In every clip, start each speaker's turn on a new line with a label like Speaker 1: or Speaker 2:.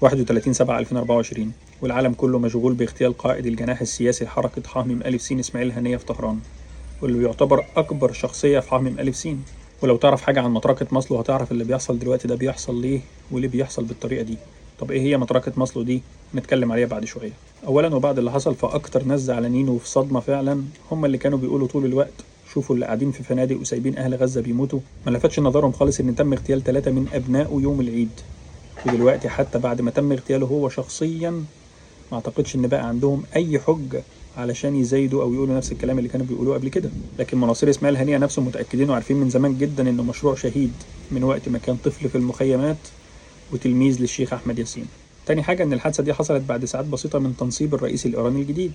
Speaker 1: 31/7/2024، والعالم كله مشغول باغتيال قائد الجناح السياسي لحركة حم أ س إسماعيل هنية في طهران، واللي بيعتبر أكبر شخصية في حم أ س. ولو تعرف حاجة عن مطرقة ماسلو هتعرف اللي بيحصل دلوقتي ده بيحصل ليه وليه بيحصل بالطريقة دي. طب إيه هي مطرقة ماسلو دي؟ نتكلم عليها بعد شوية. أولا وبعد اللي حصل فأكتر ناس زعلانين وفي صدمة فعلا هم اللي كانوا بيقولوا طول الوقت شوفوا اللي قاعدين في فنادق وسايبين أهل غزة بيموتوا. ما لفتش نظرهم خالص إن تم اغتيال 3 من أبنائه يوم العيد، ودلوقتي حتى بعد ما تم اغتياله هو شخصيا ما اعتقدش ان بقى عندهم اي حجة علشان يزايدوا او يقولوا نفس الكلام اللي كانوا بيقولوه قبل كده. لكن مناصير اسماعيل هنية نفسهم متأكدين وعارفين من زمان جدا انه مشروع شهيد من وقت ما كان طفل في المخيمات وتلميذ للشيخ احمد ياسين. تاني حاجة ان الحادثة دي حصلت بعد ساعات بسيطة من تنصيب الرئيس الايراني الجديد،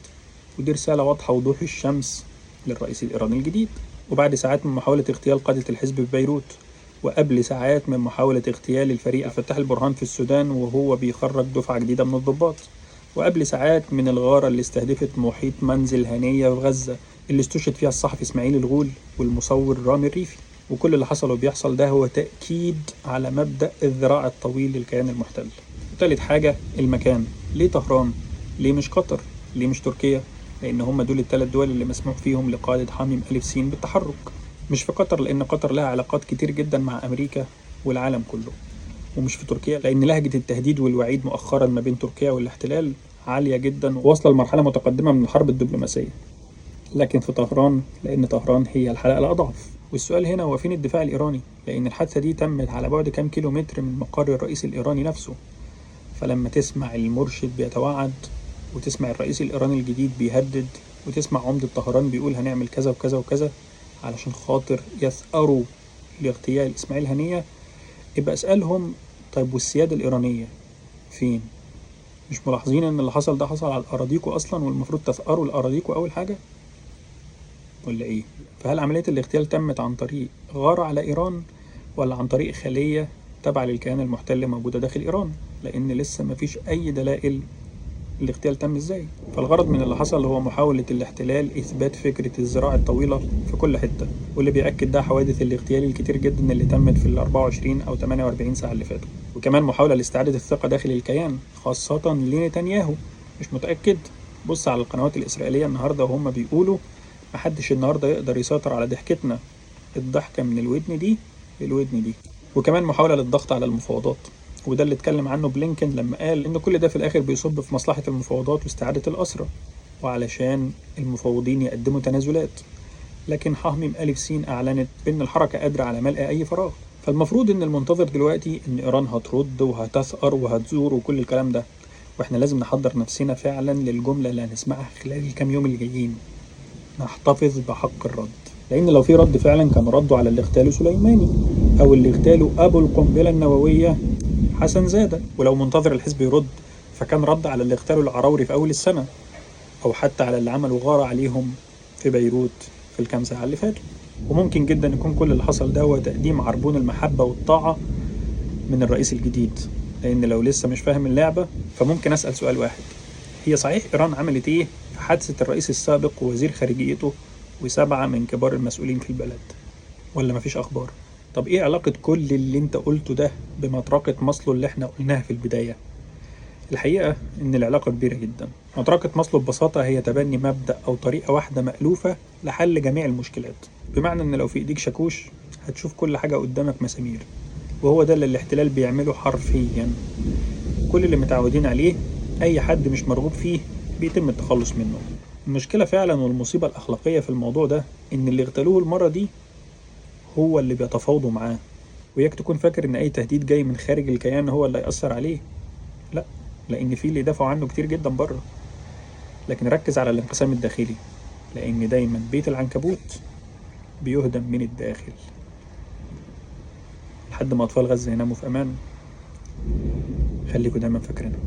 Speaker 1: ودي رسالة واضحة وضوح الشمس للرئيس الايراني الجديد، وبعد ساعات من محاولة اغتيال قادة الحزب في بيروت، وقبل ساعات من محاولة اغتيال الفريق الفتاح البرهان في السودان وهو بيخرج دفعة جديدة من الضباط، وقبل ساعات من الغارة اللي استهدفت محيط منزل هنية في غزة اللي استشهد فيها الصحفي اسماعيل الغول والمصور رامي الريفي. وكل اللي حصل وبيحصل ده هو تأكيد على مبدأ الذراع الطويل للكيان المحتل. وثالث حاجة المكان. ليه طهران؟ ليه مش قطر؟ ليه مش تركيا؟ لأن هم دول الثلاث دول اللي مسموح فيهم لقادة حم أ س بالتحرك. مش في قطر لأن قطر لها علاقات كتير جدا مع أمريكا والعالم كله، ومش في تركيا لأن لهجة التهديد والوعيد مؤخرا ما بين تركيا والاحتلال عالية جدا وواصلة لمرحلة متقدمة من الحرب الدبلوماسية. لكن في طهران لأن طهران هي الحلقة الأضعف. والسؤال هنا هو فين الدفاع الإيراني؟ لأن الحادثة دي تمت على بعد كام كيلو متر من مقر الرئيس الإيراني نفسه. فلما تسمع المرشد بيتوعد، وتسمع الرئيس الإيراني الجديد بيهدد، وتسمع عمدة طهران بيقول هنعمل كذا وكذا وكذا علشان خاطر يثأروا لاغتيال إسماعيل هنية، يبقى اسألهم طيب والسيادة الإيرانية فين؟ مش ملاحظين ان اللي حصل ده حصل على أراضيكوا أصلا والمفروض تثأروا لأراضيكوا أول حاجة؟ ولا إيه؟ فهل عملية الاغتيال تمت عن طريق غارة على إيران ولا عن طريق خلية تابعة للكيان المحتل موجودة داخل إيران؟ لأن لسه مفيش أي دلائل الاغتيال تم ازاي. فالغرض من اللي حصل هو محاولة الاحتلال إثبات فكرة الذراع الطويلة في كل حتة، واللي بيأكد ده حوادث الاغتيال الكتير جدا اللي تمت في ال 24 أو 48 ساعة اللي فاتوا، وكمان محاولة لاستعادة الثقة داخل الكيان خاصة لنتنياهو. مش متأكد؟ بص على القنوات الإسرائيلية النهاردة وهم بيقولوا محدش النهاردة يقدر يسيطر على ضحكتنا، الضحكة من الودن دي للودن دي. وكمان محاولة للضغط على المفاوضات، وده اللي اتكلم عنه بلينكن لما قال ان كل ده في الاخر بيصب في مصلحة المفاوضات واستعادة الأسرى وعلشان المفاوضين يقدموا تنازلات. لكن حم أ س اعلنت بان الحركة قادرة على ملء اي فراغ. فالمفروض ان المنتظر دلوقتي ان ايران هترد وهتثأر وهتزور وكل الكلام ده، واحنا لازم نحضر نفسنا فعلا للجملة اللي هنسمعها خلال الكام يوم اللي جايين، نحتفظ بحق الرد. لان لو في رد فعلا كانوا ردوا على اللي اغتالوا سليماني او اللي اغتالوا ابو القنبلة النووية حسن زادة، ولو منتظر الحزب يرد فكان رد على اللي اغتالوا العراوري في أول السنة، أو حتى على اللي عملوا غارة عليهم في بيروت في الكام ساعة اللي فاتوا. وممكن جدا يكون كل اللي حصل ده هو تقديم عربون المحبة والطاعة من الرئيس الجديد. لأن لو لسه مش فاهم اللعبة فممكن أسأل سؤال واحد: هي صحيح إيران عملت إيه في حادثة الرئيس السابق ووزير خارجيته و7 من كبار المسؤولين في البلد؟ ولا مفيش أخبار؟ طب ايه علاقة كل اللي انت قلته ده بمطرقة ماسلو اللي احنا قلناها في البداية؟ الحقيقة ان العلاقة كبيرة جدا. مطرقة ماسلو ببساطة هي تبني مبدأ او طريقة واحدة مألوفة لحل جميع المشكلات، بمعنى ان لو في ايديك شاكوش هتشوف كل حاجة قدامك مسامير، وهو ده اللي الاحتلال بيعمله حرفيا. كل اللي متعودين عليه اي حد مش مرغوب فيه بيتم التخلص منه. المشكلة فعلا والمصيبة الأخلاقية في الموضوع ده ان اللي اغتالوه المرة دي هو اللي بيتفاوضوا معاه. وياك تكون فاكر ان اي تهديد جاي من خارج الكيان هو اللي هيأثر عليه، لا، لان في اللي يدافعوا عنه كتير جدا بره. لكن ركز على الانقسام الداخلي، لان دايما بيت العنكبوت بيهدم من الداخل. لحد ما اطفال غزة يناموا في امان، خليكوا دايما فاكرينها.